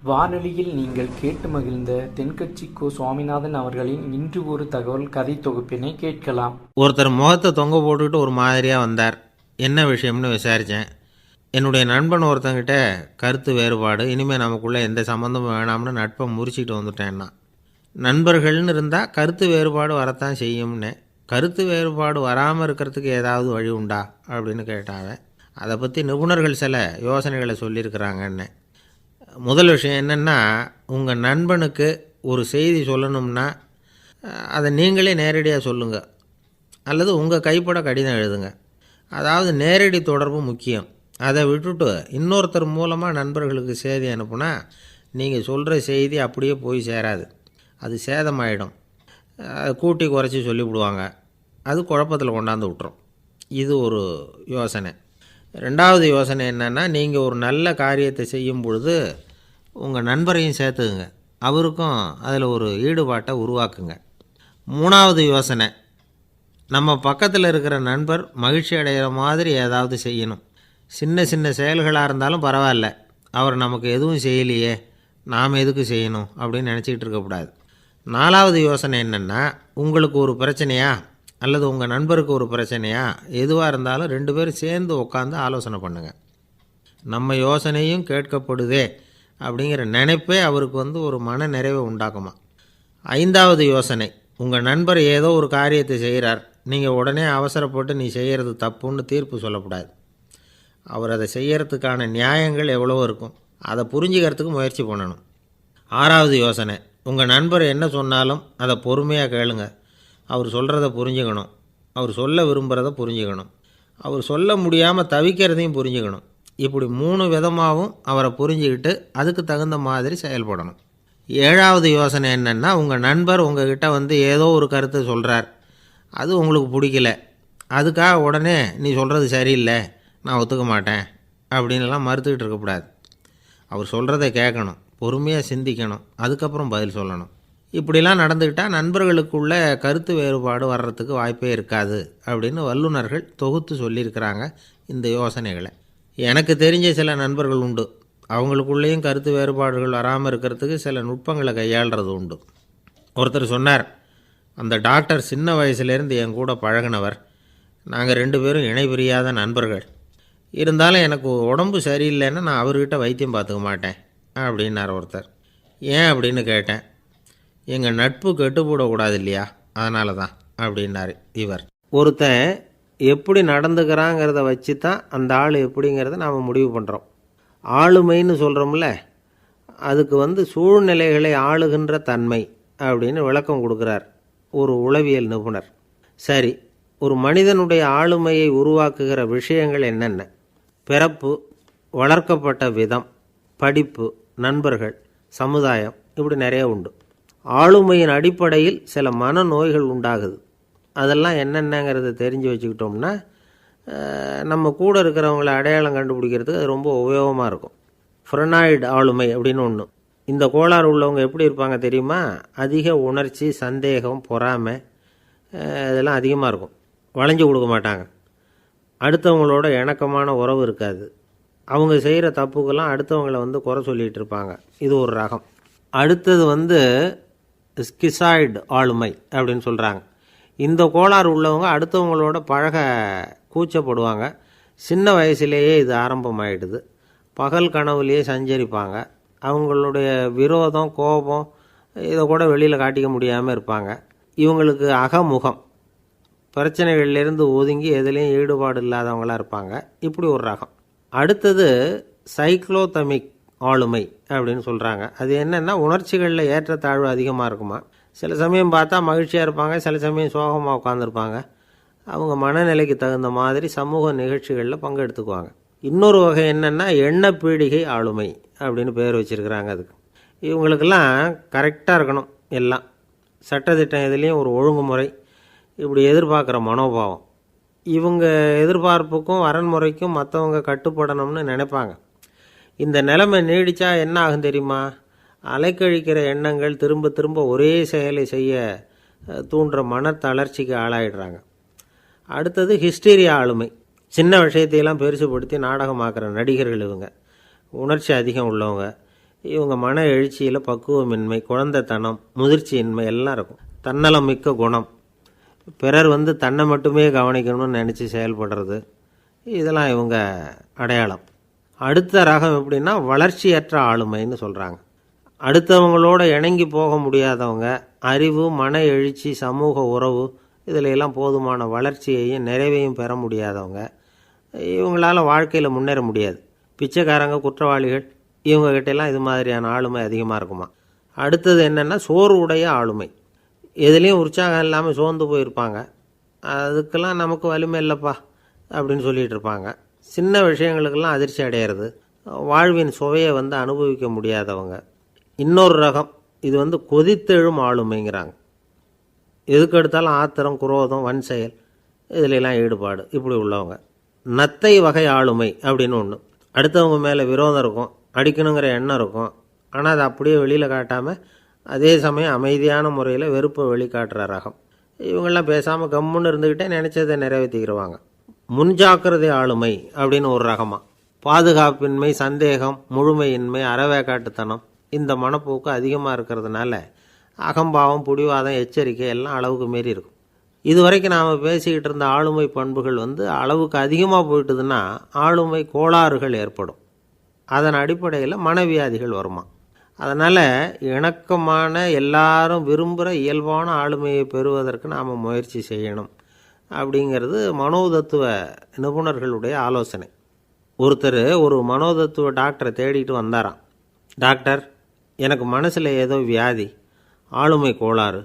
வானொலியில் நீங்கள் கேட்டு மகிழ்ந்த தென்கட்சி கோ. சுவாமிநாதன் அவர்களின் இன்று ஒரு தகவல் கதை தொகுப்பினை கேட்கலாம். ஒருத்தர் முகத்தை தொங்க போட்டுக்கிட்டு ஒரு மாதிரியாக வந்தார். என்ன விஷயம்னு விசாரித்தேன். என்னுடைய நண்பன் ஒருத்தங்கிட்ட கருத்து வேறுபாடு, இனிமேல் நமக்குள்ளே எந்த சம்மந்தமும் வேணாம்னு நட்பை முறிச்சிட்டு வந்துட்டேன்னா. நண்பர்கள்னு இருந்தால் கருத்து வேறுபாடு வரத்தான் செய்யும்னு. கருத்து வேறுபாடு வராமல் இருக்கிறதுக்கு ஏதாவது வழி உண்டா அப்படின்னு கேட்டாவே. அதை பற்றி நிபுணர்கள் சில யோசனைகளை சொல்லியிருக்கிறாங்கன்னு. முதல் விஷயம் என்னென்னா, உங்கள் நண்பனுக்கு ஒரு செய்தி சொல்லணும்னா அதை நீங்களே நேரடியாக சொல்லுங்கள், அல்லது உங்கள் கைப்பட கடிதம் எழுதுங்க. அதாவது நேரடி தொடர்பு முக்கியம். அதை விட்டுட்டு இன்னொருத்தர் மூலமாக நண்பர்களுக்கு செய்தி அனுப்புனா நீங்கள் சொல்கிற செய்தி அப்படியே போய் சேராது, அது சேதமாயிடும். கூட்டி குறைச்சி சொல்லிவிடுவாங்க, அது குழப்பத்தில் கொண்டாந்து விட்டுரும். இது ஒரு யோசனை. ரெண்டாவது யோசனை என்னென்னா, நீங்கள் ஒரு நல்ல காரியத்தை செய்யும் பொழுது உங்கள் நண்பரையும் சேர்த்துக்குங்க, அவருக்கும் அதில் ஒரு ஈடுபாட்டை உருவாக்குங்க. மூணாவது யோசனை, நம்ம பக்கத்தில் இருக்கிற நண்பர் மகிழ்ச்சி அடைகிற மாதிரி ஏதாவது செய்யணும். சின்ன சின்ன செயல்களாக இருந்தாலும் பரவாயில்ல, அவர் நமக்கு எதுவும் செய்யலையே, நாம் எதுக்கு செய்யணும் அப்படின்னு நினச்சிக்கிட்டு இருக்கக்கூடாது. நாலாவது யோசனை என்னென்னா, உங்களுக்கு ஒரு பிரச்சனையா அல்லது உங்கள் நண்பருக்கு ஒரு பிரச்சனையா, எதுவாக இருந்தாலும் ரெண்டு பேரும் சேர்ந்து உட்காந்து ஆலோசனை பண்ணுங்கள். நம்ம யோசனையும் கேட்கப்படுதே அப்படிங்கிற நினைப்பே அவருக்கு ஒரு மன நிறைவை உண்டாக்குமா. ஐந்தாவது யோசனை, உங்கள் நண்பர் ஏதோ ஒரு காரியத்தை செய்கிறார், நீங்கள் உடனே அவசரப்பட்டு நீ செய்கிறது தப்புன்னு தீர்ப்பு சொல்லக்கூடாது. அவர் அதை செய்கிறதுக்கான நியாயங்கள் எவ்வளோ இருக்கும், அதை புரிஞ்சுக்கிறதுக்கு முயற்சி பண்ணணும். ஆறாவது யோசனை, உங்கள் நண்பர் என்ன சொன்னாலும் அதை பொறுமையாக கேளுங்க. அவர் சொல்கிறத புரிஞ்சுக்கணும், அவர் சொல்ல விரும்புகிறத புரிஞ்சுக்கணும், அவர் சொல்ல முடியாமல் தவிக்கிறதையும் புரிஞ்சுக்கணும். இப்படி 3 விதமாகவும் அவரை புரிஞ்சுக்கிட்டு அதுக்கு தகுந்த மாதிரி செயல்படணும். ஏழாவது யோசனை என்னென்னா, உங்கள் நண்பர் உங்ககிட்ட ஏதோ ஒரு கருத்தை சொல்கிறார், அது உங்களுக்கு பிடிக்கல, அதுக்காக உடனே நீ சொல்கிறது சரியில்லை, நான் ஒத்துக்க மாட்டேன் அப்படின்லாம் மறுத்துக்கிட்டு இருக்கக்கூடாது. அவர் சொல்கிறத கேட்கணும், பொறுமையாக சிந்திக்கணும், அதுக்கப்புறம் பதில் சொல்லணும். இப்படிலாம் நடந்துக்கிட்டால் நண்பர்களுக்குள்ள கருத்து வேறுபாடு வர்றதுக்கு வாய்ப்பே இருக்காது அப்படின்னு வல்லுநர்கள் தொகுத்து சொல்லியிருக்கிறாங்க இந்த யோசனைகளை. எனக்கு தெரிஞ்ச சில நண்பர்கள் உண்டு, அவங்களுக்குள்ளேயும் கருத்து வேறுபாடுகள் வராமல் இருக்கிறதுக்கு சில நுட்பங்களை கையாளுறது உண்டு. ஒருத்தர் சொன்னார், அந்த டாக்டர் சின்ன வயசுலேருந்து என் கூட பழகினவர், நாங்கள் 2 பேரும் இணை பிரியாத நண்பர்கள். இருந்தாலும் எனக்கு உடம்பு சரியில்லைன்னா நான் அவர்கிட்ட வைத்தியம் பார்த்துக்க மாட்டேன் அப்படின்னார் ஒருத்தர். ஏன் அப்படின்னு கேட்டேன். எங்கள் நட்பு கெட்டுப்படக்கூடாது இல்லையா, அதனால தான் அப்படின்னார் இவர். ஒருத்தன் எப்படி நடந்துக்கிறாங்கிறத வச்சு தான் அந்த ஆள் எப்படிங்கிறத நாம் முடிவு பண்ணுறோம். ஆளுமைன்னு சொல்கிறோம்ல, அதுக்கு சூழ்நிலைகளை ஆளுகின்ற தன்மை அப்படின்னு விளக்கம் கொடுக்குறார் ஒரு உளவியல் நிபுணர். சரி, ஒரு மனிதனுடைய ஆளுமையை உருவாக்குகிற விஷயங்கள் என்னென்ன? பிறப்பு, வளர்க்கப்பட்ட விதம், படிப்பு, நண்பர்கள், சமுதாயம், இப்படி நிறைய உண்டு. ஆளுமையின் அடிப்படையில் சில மனநோய்கள் உண்டாகுது. அதெல்லாம் என்னென்னங்கிறத தெரிஞ்சு வச்சுக்கிட்டோம்னா நம்ம கூட இருக்கிறவங்கள அடையாளம் கண்டுபிடிக்கிறதுக்கு அது ரொம்ப உபயோகமாக இருக்கும். ஃப்ரெனாய்டு ஆளுமை அப்படின்னு ஒன்று. இந்த கோளாறு உள்ளவங்க எப்படி இருப்பாங்க தெரியுமா? அதிக உணர்ச்சி, சந்தேகம், பொறாமை இதெல்லாம் அதிகமாக இருக்கும். வளைஞ்சு கொடுக்க மாட்டாங்க. அடுத்தவங்களோட இணக்கமான உறவு இருக்காது. அவங்க செய்கிற தப்புக்கெல்லாம் அடுத்தவங்களை குறை சொல்லிகிட்டு இருப்பாங்க. இது ஒரு ரகம். அடுத்தது ஸ்கிசாய்டு ஆளுமை அப்படின்னு சொல்கிறாங்க. இந்த கோளாறு உள்ளவங்க அடுத்தவங்களோட பழக கூச்சப்படுவாங்க. சின்ன வயசுலேயே இது ஆரம்பமாயிடுது. பகல் கனவுலேயே சஞ்சரிப்பாங்க. அவங்களுடைய விரோதம், கோபம் இதை கூட வெளியில் காட்டிக்க முடியாமல் இருப்பாங்க. இவங்களுக்கு அகமுகம், பிரச்சனைகள்லேருந்து ஒதுங்கி எதுலேயும் ஈடுபாடு இல்லாதவங்களாக இருப்பாங்க. இப்படி ஒரு ரகம். அடுத்தது சைக்ளோதமிக் ஆளுமை அப்படின்னு சொல்கிறாங்க. அது என்னென்னா, உணர்ச்சிகளில் ஏற்றத்தாழ்வு அதிகமாக இருக்குமா. சில சமயம் பார்த்தா மகிழ்ச்சியாக இருப்பாங்க, சில சமயம் சோகமாக உட்காந்துருப்பாங்க. அவங்க மனநிலைக்கு தகுந்த மாதிரி சமூக நிகழ்ச்சிகளில் பங்கெடுத்துக்குவாங்க. இன்னொரு வகை என்னென்னா, எண்ணப்பீடிகை ஆளுமை அப்படின்னு பேர் வச்சுருக்கிறாங்க. அதுக்கு இவங்களுக்கெல்லாம் கரெக்டாக இருக்கணும், எல்லாம் சட்டத்திட்டம், எதுலேயும் ஒரு ஒழுங்குமுறை, இப்படி எதிர்பார்க்குற மனோபாவம். இவங்க எதிர்பார்ப்புக்கும் வரன்முறைக்கும் மற்றவங்க கட்டுப்படணும்னு நினைப்பாங்க. இந்த நிலைமை நீடித்தா என்ன ஆகும் தெரியுமா? அலைக்கழிக்கிற எண்ணங்கள் திரும்ப திரும்ப ஒரே செயலை செய்ய தூண்டுற மன தளர்ச்சிக்கு ஆளாயிடுறாங்க. அடுத்தது ஹிஸ்டீரியா ஆளுமை. சின்ன விஷயத்தையெல்லாம் பெருசுப்படுத்தி நாடகமாக்குற நடிகர்கள் இவங்க. உணர்ச்சி அதிகம் உள்ளவங்க. இவங்க மன எழுச்சியில் பக்குவமின்மை, குழந்தைத்தனம், முதிர்ச்சியின்மை எல்லாம் இருக்கும். தன்னலம் மிக்க குணம், பிறர் தன்னை மட்டுமே கவனிக்கணும்னு நினச்சி செயல்படுறது, இதெல்லாம் இவங்க அடையாளம். அடுத்த ரகம் எப்படின்னா வளர்ச்சியற்ற ஆளுமைன்னு சொல்கிறாங்க. அடுத்தவங்களோட இணங்கி போக முடியாதவங்க, அறிவு, மன எழுச்சி, சமூக உறவு இதில் எல்லாம் போதுமான வளர்ச்சியையும் நிறைவையும் பெற முடியாதவங்க, இவங்களால் வாழ்க்கையில் முன்னேற முடியாது. பிச்சைக்காரங்க, குற்றவாளிகள், இவங்ககிட்டெல்லாம் இது மாதிரியான ஆளுமை அதிகமாக இருக்குமா. அடுத்தது என்னென்னா சோர்வுடைய ஆளுமை. எதுலேயும் உற்சாகம் இல்லாமல் சோர்ந்து போயிருப்பாங்க. அதுக்கெல்லாம் நமக்கு வலிமை இல்லைப்பா அப்படின்னு சொல்லிகிட்டு இருப்பாங்க. சின்ன விஷயங்களுக்கெல்லாம் அதிர்ச்சி அடையிறது, வாழ்வின் சுவையை அனுபவிக்க முடியாதவங்க. இன்னொரு ரகம் இது கொதித்தெழும் ஆளுமைங்கிறாங்க. எதுக்கு எடுத்தாலும் ஆத்திரம், குரோதம், வன் செயல் இதிலெல்லாம் ஈடுபாடு, இப்படி உள்ளவங்க. நத்தை வகை ஆளுமை அப்படின்னு ஒன்று. அடுத்தவங்க மேலே விரோதம் இருக்கும், அடிக்கணுங்கிற எண்ணம் இருக்கும். ஆனால் அதை அப்படியே வெளியில் காட்டாமல் அதே சமயம் அமைதியான முறையில் வெறுப்பை வெளிக்காட்டுற ரகம். இவங்கெல்லாம் பேசாமல் கம்முன்னு இருந்துக்கிட்டே நினச்சதை நிறைவேற்றிக்கிடுவாங்க. முன்ஜாக்கிரதை ஆளுமை அப்படின்னு ஒரு ரகமாக. பாதுகாப்பின்மை, சந்தேகம், முழுமையின்மை, அறவேக்காட்டுத்தனம் இந்த மனப்போக்கு அதிகமாக இருக்கிறதுனால அகம்பாவம், புடிவாதம், எச்சரிக்கை எல்லாம் அளவுக்கு மீறி இருக்கும். இதுவரைக்கும் நாம் பேசிக்கிட்டு இருந்த ஆளுமை பண்புகள் அளவுக்கு அதிகமாக போயிட்டுதுன்னா ஆளுமை கோளாறுகள் ஏற்படும். அதன் அடிப்படையில் மனவியாதிகள் வருமா. அதனால் இணக்கமான, எல்லாரும் விரும்புகிற இயல்பான ஆளுமையை பெறுவதற்கு நாம் முயற்சி செய்யணும் அப்படிங்கிறது மனோதத்துவ நிபுணர்களுடைய ஆலோசனை. ஒருத்தர் ஒரு மனோதத்துவ டாக்டரை தேடிட்டு வந்தாராம். டாக்டர், எனக்கு மனசில் ஏதோ வியாதி, ஆளுமை கோளாறு,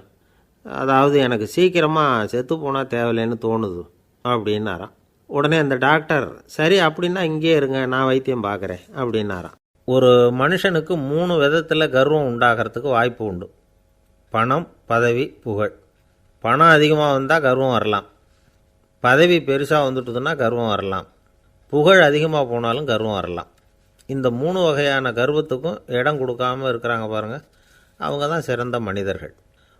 அதாவது எனக்கு சீக்கிரமாக செத்து போனால் தேவையில்லைன்னு தோணுது அப்படின்னாராம். உடனே அந்த டாக்டர், சரி அப்படின்னா இங்கே இருங்க, நான் வைத்தியம் பார்க்குறேன் அப்படின்னாராம். ஒரு மனுஷனுக்கு 3 விதத்தில் கர்வம் உண்டாகிறதுக்கு வாய்ப்பு உண்டு. பணம், பதவி, புகழ். பணம் அதிகமாக வந்தால் கர்வம் வரலாம், பதவி பெருசாக வந்துட்டுதுன்னா கர்வம் வரலாம், புகழ் அதிகமாக போனாலும் கர்வம் வரலாம். இந்த 3 வகையான கர்வத்துக்கும் இடம் கொடுக்காமல் இருக்கிறாங்க பாருங்கள், அவங்க தான் சிறந்த மனிதர்கள்.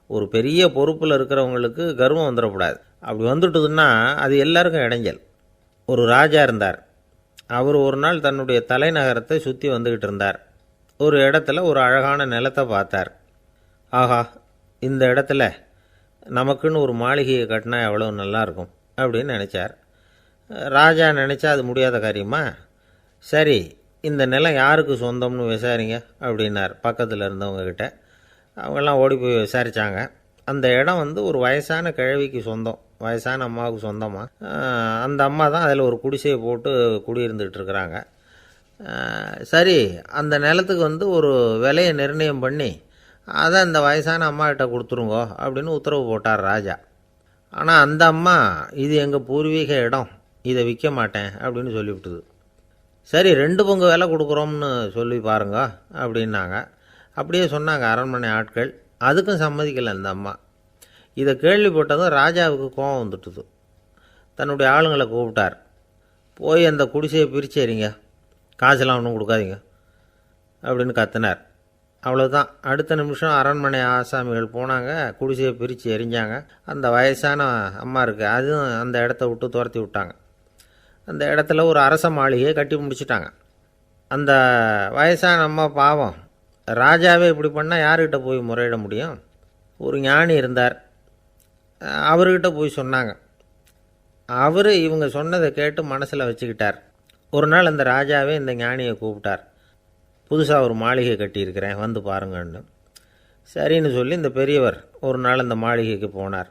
ஒரு பெரிய பொறுப்பில் இருக்கிறவங்களுக்கு கர்வம் வந்துடக்கூடாது. அப்படி வந்துட்டுதுன்னா அது எல்லாருக்கும் இடைஞ்சல். ஒரு ராஜா இருந்தார். அவர் ஒரு நாள் தன்னுடைய தலைநகரத்தை சுற்றி வந்துக்கிட்டு இருந்தார். ஒரு இடத்துல ஒரு அழகான நிலத்தை பார்த்தார். ஆஹா, இந்த இடத்துல நமக்குன்னு ஒரு மாளிகையை கட்டினா எவ்வளோ நல்லாயிருக்கும் அப்படின்னு நினச்சார். ராஜா நினச்சா அது முடியாத காரியமா? சரி, இந்த நிலம் யாருக்கு சொந்தம்னு விசாரிங்க அப்படின்னார் பக்கத்தில் இருந்தவங்கக்கிட்ட. அவங்கெல்லாம் ஓடி போய் விசாரித்தாங்க. அந்த இடம் ஒரு வயசான கிழவிக்கு சொந்தம், வயசான அம்மாவுக்கு சொந்தமாக. அந்த அம்மா தான் அதில் ஒரு குடிசையை போட்டு குடியிருந்துகிட்டு இருக்கிறாங்க. சரி, அந்த நிலத்துக்கு ஒரு விலையை நிர்ணயம் பண்ணி அதை அந்த வயசான அம்மாக்கிட்ட கொடுத்துருங்கோ அப்படின்னு உத்தரவு போட்டார் ராஜா. ஆனால் அந்த அம்மா, இது எங்கள் பூர்வீக இடம், இதை விற்க மாட்டேன் அப்படின்னு சொல்லிவிட்டுது. சரி, 2 பங்கு விலை கொடுக்குறோம்னு சொல்லி பாருங்க அப்படின்னாங்க. அப்படியே சொன்னாங்க அரண்மனை ஆட்கள். அதுக்கும் சம்மதிக்கலை அந்த அம்மா. இதை கேள்விப்பட்டதும் ராஜாவுக்கு கோபம் வந்துட்டுது. தன்னுடைய ஆளுங்களை கூப்பிட்டார். போய் அந்த குடிசையை பிரித்து எறிங்க, காசெல்லாம் ஒன்றும் கொடுக்காதீங்க அப்படின்னு கத்தினார். அவ்வளோதான். அடுத்த நிமிஷம் அரண்மனை ஆசாமிகள் போனாங்க, குடிசையை பிரித்து எரிஞ்சாங்க. அந்த வயசான அம்மா இருக்குது, அதுவும் அந்த இடத்த விட்டு துரத்தி விட்டாங்க. அந்த இடத்துல ஒரு அரச மாளிகையை கட்டி முடிச்சிட்டாங்க. அந்த வயசான அம்மா பாவம், ராஜாவே இப்படி பண்ணால் யார்கிட்ட போய் முறையிட முடியும்? ஒரு ஞானி இருந்தார், அவர்கிட்ட போய் சொன்னாங்க. அவர் இவங்க சொன்னதை கேட்டு மனசில் வச்சுக்கிட்டார். ஒரு நாள் அந்த ராஜாவே இந்த ஞானியை கூப்பிட்டார். புதுசாக ஒரு மாளிகை கட்டியிருக்கிறேன், வந்து பாருங்கன்னு. சரின்னு சொல்லி இந்த பெரியவர் ஒரு நாள் அந்த மாளிகைக்கு போனார்.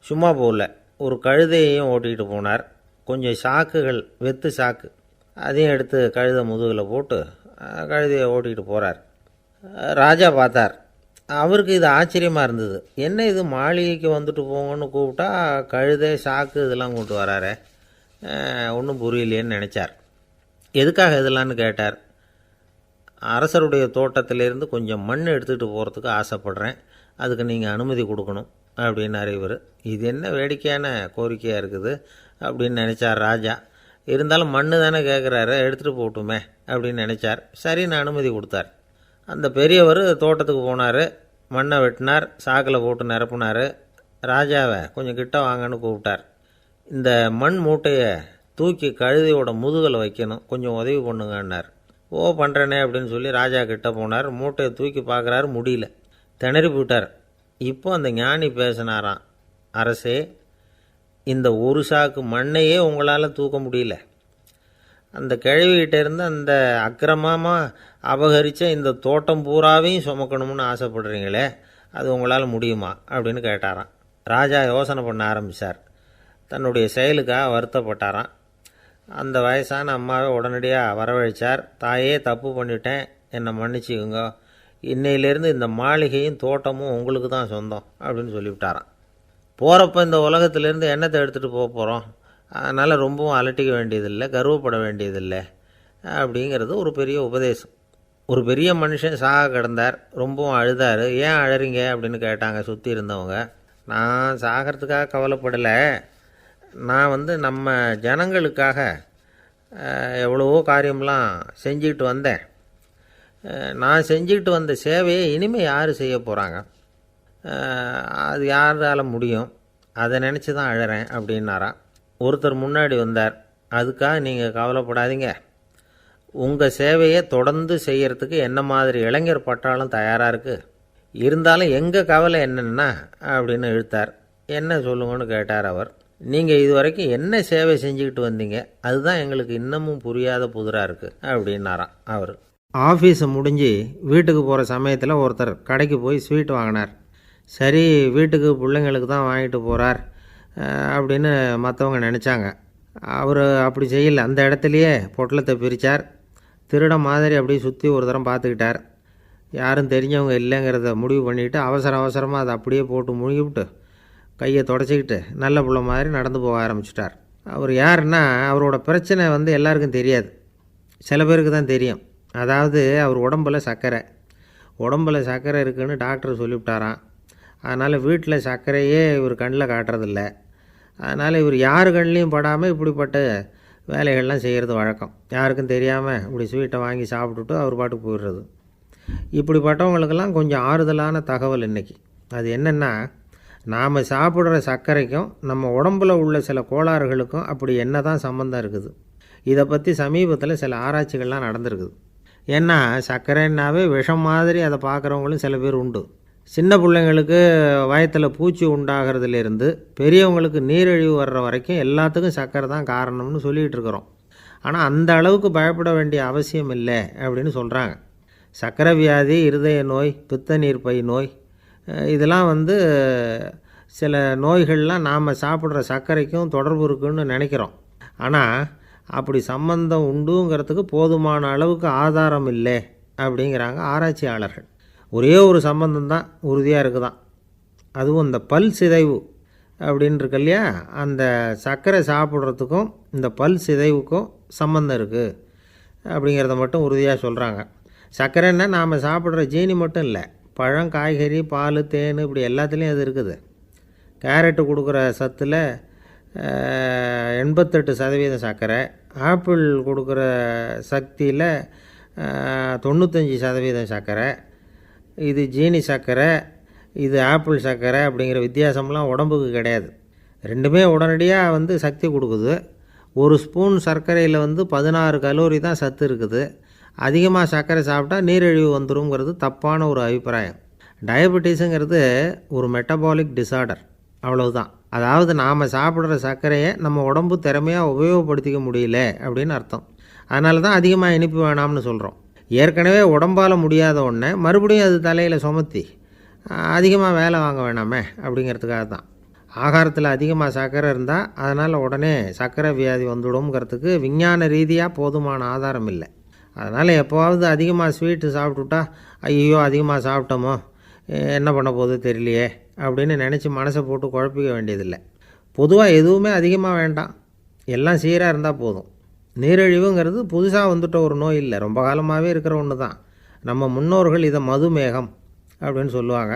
சும்மா போகல, ஒரு கழுதையையும் ஓட்டிகிட்டு போனார். கொஞ்சம் சாக்குகள், வெத்து சாக்கு, அதையும் எடுத்து கழுதை முதுகில் போட்டு கழுதையை ஓட்டிகிட்டு போகிறார். ராஜா பார்த்தார். அவருக்கு இது ஆச்சரியமாக இருந்தது. என்ன இது, மாளிகைக்கு வந்துட்டு போங்கன்னு கூப்பிட்டா கழுதை, சாக்கு இதெல்லாம் கொண்டு வராரே, ஒன்றும் புரியலையேன்னு நினச்சார். எதுக்காக இதெல்லாம்னு கேட்டார். அரசருடைய தோட்டத்திலேருந்து கொஞ்சம் மண் எடுத்துகிட்டு போகிறதுக்கு ஆசைப்படுறேன், அதுக்கு நீங்கள் அனுமதி கொடுக்கணும் அப்படின்னாரு இவர். இது என்ன வேடிக்கையான கோரிக்கையாக இருக்குது அப்படின்னு நினச்சார் ராஜா. இருந்தாலும் மண்ணு தானே கேட்குறாரு, எடுத்துகிட்டு போகட்டுமே அப்படின்னு நினச்சார். சரின்னு அனுமதி கொடுத்தார். அந்த பெரியவர் தோட்டத்துக்கு போனார், மண்ணை வெட்டினார், சாக்கில் போட்டு நிரப்புனார். ராஜாவை கொஞ்சம் கிட்ட வாங்கன்னு கூப்பிட்டார். இந்த மண் மூட்டையை தூக்கி கழுதையோட முதுகில் வைக்கணும், கொஞ்சம் உதவி பண்ணுங்கன்னார். ஓ பண்ணுறேனே அப்படின்னு சொல்லி ராஜா கிட்ட போனார். மூட்டையை தூக்கி பார்க்குறாரு, முடியல, திணறி போயிட்டார். இப்போ அந்த ஞானி பேசினாராம், அரசே, இந்த ஒரு சாக்கு மண்ணையே உங்களால் தூக்க முடியல, அந்த கிழவிகிட்ட இருந்து அந்த அக்கிரமமாக அபகரித்த இந்த தோட்டம் பூராவையும் சுமக்கணும்னு ஆசைப்படுறீங்களே, அது உங்களால் முடியுமா அப்படின்னு கேட்டாராம். ராஜா யோசனை பண்ண ஆரம்பித்தார். தன்னுடைய செயலுக்காக வருத்தப்பட்டாராம். அந்த வயசான அம்மாவை உடனடியாக வரவழைச்சார். தாயே, தப்பு பண்ணிட்டேன், என்னை மன்னிச்சுக்குங்க, இன்னையிலேருந்து இந்த மாளிகையும் தோட்டமும் உங்களுக்கு தான் சொந்தம் அப்படின்னு சொல்லிவிட்டாராம். போகிறப்ப இந்த உலகத்திலேருந்து எண்ணத்தை எடுத்துகிட்டு போக போகிறோம், அதனால் ரொம்பவும் அலட்டிக்க வேண்டியதில்லை, கர்வப்பட வேண்டியதில்லை அப்படிங்கிறது ஒரு பெரிய உபதேசம். ஒரு பெரிய மனுஷன் சாக கிடந்தார், ரொம்பவும் அழுதார். ஏன் அழறீங்க அப்படின்னு கேட்டாங்க சுற்றி இருந்தவங்க. நான் சாகிறதுக்காக கவலைப்படலை, நான் நம்ம ஜனங்களுக்காக எவ்வளவோ காரியம்லாம் செஞ்சுக்கிட்டு வந்தேன், நான் செஞ்சுக்கிட்டு வந்த சேவையை இனிமேல் யார் செய்ய போகிறாங்க, அது யாரால் முடியும், அதை நினச்சி தான் அழறேன் அப்படின்னாராம். ஒருத்தர் முன்னாடி வந்தார். அதுக்காக நீங்கள் கவலைப்படாதீங்க, உங்கள் சேவையை தொடர்ந்து செய்கிறதுக்கு என்ன மாதிரி இளைஞர் பட்டாலும் தயாராக இருக்குது, இருந்தாலும் எங்கள் கவலை என்னென்னா அப்படின்னு இழுத்தார். என்ன சொல்லுங்கன்னு கேட்டார் அவர். நீங்கள் இது வரைக்கும் என்ன சேவை செஞ்சுக்கிட்டு வந்தீங்க, அதுதான் எங்களுக்கு இன்னமும் புரியாத புதிராக இருக்குது அப்படின்னாராம் அவர். ஆஃபீஸை முடிஞ்சு வீட்டுக்கு போகிற சமயத்தில் ஒருத்தர் கடைக்கு போய் ஸ்வீட் வாங்கினார். சரி, வீட்டுக்கு பிள்ளைங்களுக்கு தான் வாங்கிட்டு போகிறார் அப்படின்னு மற்றவங்க நினச்சாங்க. அவர் அப்படி செய்யலை. அந்த இடத்துலையே பொட்டலத்தை பிரித்தார். திருட மாதிரி அப்படியே சுற்றி ஒரு தரம் பார்த்துக்கிட்டார். யாரும் தெரிஞ்சவங்க இல்லைங்கிறத முடிவு பண்ணிவிட்டு அவசரமாக அதை அப்படியே போட்டு முழுகிவிட்டு கையை தொடச்சிக்கிட்டு நல்ல பிள்ளை மாதிரி நடந்து போக ஆரம்பிச்சிட்டார். அவர் யாருன்னா, அவரோட பிரச்சனை எல்லாருக்கும் தெரியாது, சில பேருக்கு தான் தெரியும். அதாவது அவர் உடம்பில் சர்க்கரை இருக்குதுன்னு டாக்டர் சொல்லிவிட்டாராம். அதனால் வீட்டில் சர்க்கரையே இவர் கண்ணில் காட்டுறதில்ல. அதனால் இவர் யார் கண்ணிலையும் படாமல் இப்படிப்பட்ட வேலைகள்லாம் செய்கிறது வழக்கம். யாருக்கும் தெரியாமல் இப்படி ஸ்வீட்டை வாங்கி சாப்பிட்டுட்டு அவர் பாட்டுக்கு போயிடுறது. இப்படிப்பட்டவங்களுக்கெல்லாம் கொஞ்சம் ஆறுதலான தகவல் இன்றைக்கி. அது என்னென்னா, நாம் சாப்பிட்ற சர்க்கரைக்கும் நம்ம உடம்பில் உள்ள சில கோளாறுகளுக்கும் அப்படி என்ன தான் சம்மந்தம் இருக்குது. இதை பற்றி சமீபத்தில் சில ஆராய்ச்சிகள்லாம் நடந்திருக்குது. ஏன்னா சர்க்கரைன்னாவே விஷம் மாதிரி அதை பார்க்குறவங்களும் சில பேர் உண்டு. சின்ன பிள்ளைங்களுக்கு வயத்தில் பூச்சி உண்டாகிறதுலேருந்து பெரியவங்களுக்கு நீரிழிவு வர்ற வரைக்கும் எல்லாத்துக்கும் சர்க்கரை தான் காரணம்னு சொல்லிகிட்டு இருக்கிறோம். ஆனால் அந்த அளவுக்கு பயப்பட வேண்டிய அவசியம் இல்லை அப்படின்னு சொல்கிறாங்க. சர்க்கரை வியாதி, இருதய நோய், பித்த நீர்ப்பை நோய், இதெல்லாம் சில நோய்கள்லாம் நாம் சாப்பிட்ற சர்க்கரைக்கும் தொடர்பு இருக்குன்னு நினைக்கிறோம். ஆனால் அப்படி சம்பந்தம் உண்டுங்கிறதுக்கு போதுமான அளவுக்கு ஆதாரம் இல்லை அப்படிங்கிறாங்க ஆராய்ச்சியாளர்கள். ஒரே ஒரு சம்பந்தம் தான் உறுதியாக இருக்குதான். அதுவும் இந்த பல் சிதைவு அப்படின்னு இருக்கு இல்லையா, அந்த சர்க்கரை சாப்பிட்றதுக்கும் இந்த பல் சிதைவுக்கும் சம்பந்தம் இருக்குது அப்படிங்கிறத மட்டும் உறுதியாக சொல்கிறாங்க. சர்க்கரைன்னா நாம் சாப்பிட்ற ஜீனி மட்டும் இல்லை, பழம், காய்கறி, பால், தேன், இப்படி எல்லாத்துலேயும் அது இருக்குது. கேரட்டு கொடுக்குற சத்தில் 88% சர்க்கரை, ஆப்பிள் கொடுக்குற சக்தியில் 95% சர்க்கரை. இது ஜீனி சர்க்கரை, இது ஆப்பிள் சர்க்கரை அப்படிங்கிற வித்தியாசம்லாம் உடம்புக்கு கிடையாது. ரெண்டுமே உடனடியாக சக்தி கொடுக்குது. ஒரு ஸ்பூன் சர்க்கரையில் 16 கலோரி தான் சத்து இருக்குது. அதிகமாக சர்க்கரை சாப்பிட்டா நீரிழிவு வந்துருங்கிறது தப்பான ஒரு அபிப்பிராயம். டயபெட்டிஸுங்கிறது ஒரு மெட்டபாலிக் டிஸார்டர், அவ்வளவுதான். அதாவது நாம் சாப்பிட்ற சர்க்கரையை நம்ம உடம்பு திறமையாக உபயோகப்படுத்திக்க முடியல அப்படின்னு அர்த்தம். அதனால தான் அதிகமாக இனிப்பு வேணாம்னு சொல்கிறோம். ஏற்கனவே உடம்பால் முடியாத ஒன்றை மறுபடியும் அது தலையில் சுமத்தி அதிகமாக வேலை வாங்க வேணாமே அப்படிங்கிறதுக்காக தான். ஆகாரத்தில் அதிகமாக சர்க்கரை இருந்தால் அதனால் உடனே சர்க்கரை வியாதி வந்துடும்ங்கிறதுக்கு விஞ்ஞான ரீதியாக போதுமான ஆதாரம் இல்லை. அதனால் எப்போவாவது அதிகமாக ஸ்வீட்டு சாப்பிட்டுட்டா, ஐயோ அதிகமாக சாப்பிட்டோமோ, என்ன பண்ண போகுது தெரியலையே அப்படின்னு நினச்சி மனசை போட்டு குழப்பிக்க வேண்டியதில்லை. பொதுவாக எதுவுமே அதிகமாக வேண்டாம், எல்லாம் சீராக இருந்தால் போதும். நீரிழிவுங்கிறது புதுசாக வந்துட்ட ஒரு நோய் இல்லை, ரொம்ப காலமாகவே இருக்கிற ஒன்று தான். நம்ம முன்னோர்கள் இதை மதுமேகம் அப்படின்னு சொல்லுவாங்க.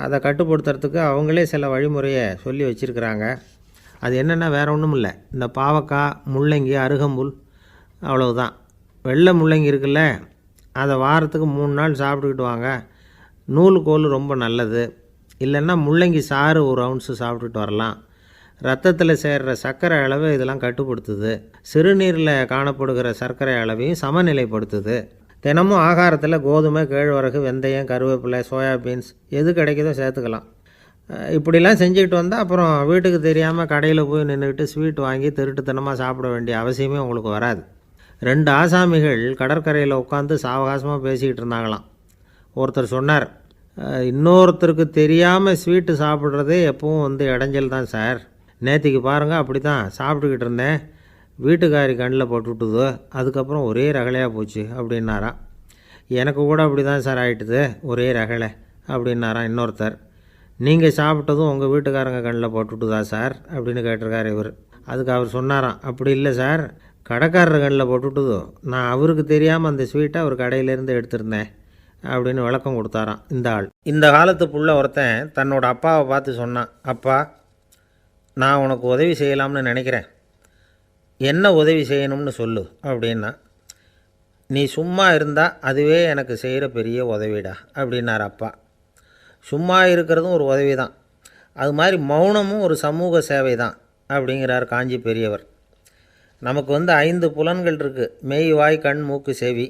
அதை கட்டுப்படுத்துறதுக்கு அவங்களே சில வழிமுறையை சொல்லி வச்சுருக்கிறாங்க. அது என்னென்னா வேறு ஒன்றும் இல்லை, இந்த பாவக்காய், முள்ளங்கி, அருகம்புல், அவ்வளவுதான். வெள்ளை முள்ளங்கி இருக்குல்ல, அதை வாரத்துக்கு 3 நாள் சாப்பிட்டுக்கிட்டு வாங்க. நூலுக்கோல் ரொம்ப நல்லது. இல்லைன்னா முள்ளங்கி சாறு 1 ounce சாப்பிட்டுட்டு வரலாம். ரத்தத்தில் சேர்கிற சர்க்கரை அளவை இதெல்லாம் கட்டுப்படுத்துது. சிறுநீரில் காணப்படுகிற சர்க்கரை அளவையும் சமநிலைப்படுத்துது. தினமும் ஆகாரத்தில் கோதுமை, கேழ்வரகு, வெந்தயம், கருவேப்பிலை, சோயாபீன்ஸ் எது கிடைக்குதோ சேர்த்துக்கலாம். இப்படிலாம் செஞ்சுக்கிட்டு வந்தால் அப்புறம் வீட்டுக்கு தெரியாமல் கடையில் போய் நின்றுக்கிட்டு ஸ்வீட் வாங்கி திருட்டுத்தனமாக சாப்பிட வேண்டிய அவசியமே உங்களுக்கு வராது. 2 ஆசாமிகள் கடற்கரையில் உட்காந்து சாவகாசமாக பேசிக்கிட்டு இருந்தாங்களாம். ஒருத்தர் சொன்னார், இன்னொருத்தருக்கு தெரியாமல் ஸ்வீட்டு சாப்பிட்றதே எப்பவும் இடைஞ்சல் தான் சார். நேற்றுக்கு பாருங்கள், அப்படி தான் சாப்பிட்டுக்கிட்டு இருந்தேன், வீட்டுக்காரி கண்ணில் போட்டுவிட்டுதோ, அதுக்கப்புறம் ஒரே ரகலையாக போச்சு அப்படின்னாராம். எனக்கு கூட அப்படி தான் சார் ஆகிட்டுது, ஒரே ரகலை அப்படின்னாராம் இன்னொருத்தர். நீங்கள் சாப்பிட்டதும் உங்கள் வீட்டுக்காரங்க கண்ணில் போட்டுவிட்டுதா சார் அப்படின்னு கேட்டிருக்கார் இவர். அதுக்கு அவர் சொன்னாராம், அப்படி இல்லை சார், கடைக்காரர் கண்ணில் போட்டுவிட்டுதோ, நான் அவருக்கு தெரியாமல் அந்த ஸ்வீட்டை அவர் கடையிலேருந்து எடுத்திருந்தேன் அப்படின்னு விளக்கம் கொடுத்தாராம் இந்த ஆள். இந்த காலத்து புள்ள ஒருத்தன் தன்னோட அப்பாவை பார்த்து சொன்னான், அப்பா, நான் உனக்கு உதவி செய்யலாம்னு நினைக்கிறேன், என்ன உதவி செய்யணும்னு சொல்லு அப்படின்னா. நீ சும்மா இருந்தால் அதுவே எனக்கு செய்கிற பெரிய உதவிடா அப்படின்னார் அப்பா. சும்மா இருக்கிறதும் ஒரு உதவி தான், அது மாதிரி மௌனமும் ஒரு சமூக சேவை தான் அப்படிங்கிறார் காஞ்சி பெரியவர். நமக்கு 5 புலன்கள் இருக்குது, மெய், வாய், கண், மூக்கு, செவி.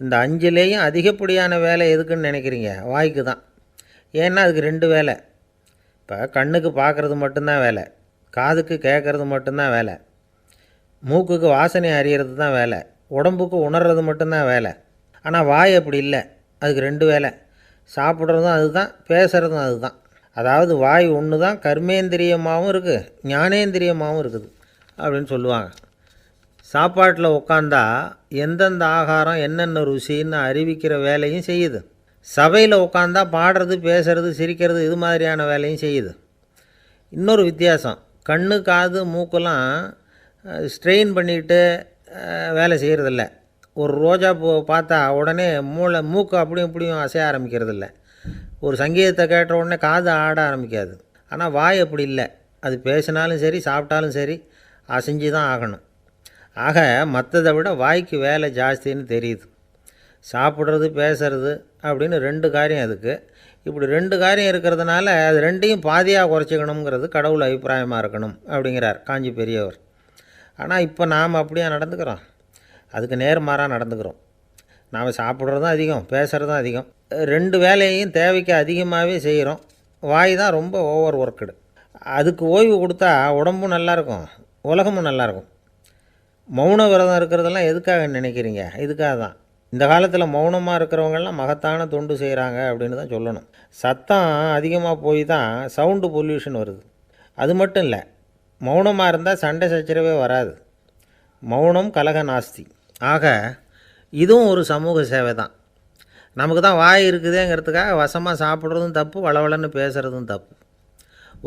இந்த 5லேயும் அதிகப்படியான வேலை எதுக்குன்னு நினைக்கிறீங்க? வாய்க்கு தான். ஏன்னா அதுக்கு 2 வேலை. இப்போ கண்ணுக்கு பார்க்குறது மட்டும்தான் வேலை, காதுக்கு கேட்குறது மட்டும்தான் வேலை, மூக்குக்கு வாசனை அறியறது தான் வேலை, உடம்புக்கு உணர்றது மட்டும்தான் வேலை. ஆனால் வாய் அப்படி இல்லை, அதுக்கு 2 வேலை, சாப்பிட்றதும் அதுதான், பேசுகிறதும் அதுதான். அதாவது வாய் ஒன்று தான் கர்மேந்திரியமாகவும் இருக்குது, ஞானேந்திரியமாகவும் இருக்குது அப்படின்னு சொல்லுவாங்க. சாப்பாட்டில் உட்காந்தா எந்தெந்த ஆகாரம் என்னென்ன ருசின்னு அறிவிக்கிற வேலையும் செய்யுது. சபையில் உட்காந்தா பாடுறது, பேசுறது, சிரிக்கிறது, இது மாதிரியான வேலையும் செய்யுது. இன்னொரு வித்தியாசம், கண்ணு, காது, மூக்கெல்லாம் ஸ்ட்ரெயின் பண்ணிக்கிட்டு வேலை செய்கிறதில்ல. ஒரு ரோஜா பூ பார்த்தா உடனே மூக்கு அப்படியும் இப்படியும் அசைய ஆரம்பிக்கிறதில்ல. ஒரு சங்கீதத்தை கேட்ட உடனே காது ஆட ஆரம்பிக்காது. ஆனால் வாய் அப்படி இல்லை, அது பேசினாலும் சரி சாப்பிட்டாலும் சரி அசைஞ்சு தான் ஆகணும். ஆக மற்றதை விட வாய்க்கு வேலை ஜாஸ்தின்னு தெரியுது. சாப்பிட்றது, பேசுறது அப்படின்னு 2 காரியம் அதுக்கு. இப்படி 2 காரியம் இருக்கிறதுனால அது 2ஐயும் பாதியாக குறைச்சிக்கணுங்கிறது கடவுள் அபிப்பிராயமாக இருக்கணும் அப்படிங்கிறார் காஞ்சி பெரியவர். ஆனால் இப்போ நாம் அப்படியே நடந்துக்கிறோம், அதுக்கு நேர்மாறாக நடந்துக்கிறோம். நாம் சாப்பிட்றதும் அதிகம், பேசுகிறதும் அதிகம், 2 வேலையையும் தேவைக்கு அதிகமாகவே செய்கிறோம். வாய் தான் ரொம்ப ஓவர் ஒர்க்குடு. அதுக்கு ஓய்வு கொடுத்தா உடம்பும் நல்லாயிருக்கும், உலகமும் நல்லாயிருக்கும். மௌன விரதம் இருக்கிறதெல்லாம் எதுக்காக நினைக்கிறீங்க? இதுக்காக தான். இந்த காலத்தில் மௌனமாக இருக்கிறவங்கெல்லாம் மகத்தான தொண்டு செய்கிறாங்க அப்படின்னு தான் சொல்லணும். சத்தம் அதிகமாக போய் தான் சவுண்டு பொல்யூஷன் வருது. அது மட்டும் இல்லை, மௌனமாக இருந்தால் சண்டை சச்சரவே வராது. மௌனம் கலக நாஸ்தி. ஆக இதுவும் ஒரு சமூக சேவை தான். நமக்கு தான் வாய் இருக்குதேங்கிறதுக்காக வசமாக சாப்பிட்றதும் தப்பு, வளவளன்னு பேசுகிறதும் தப்பு.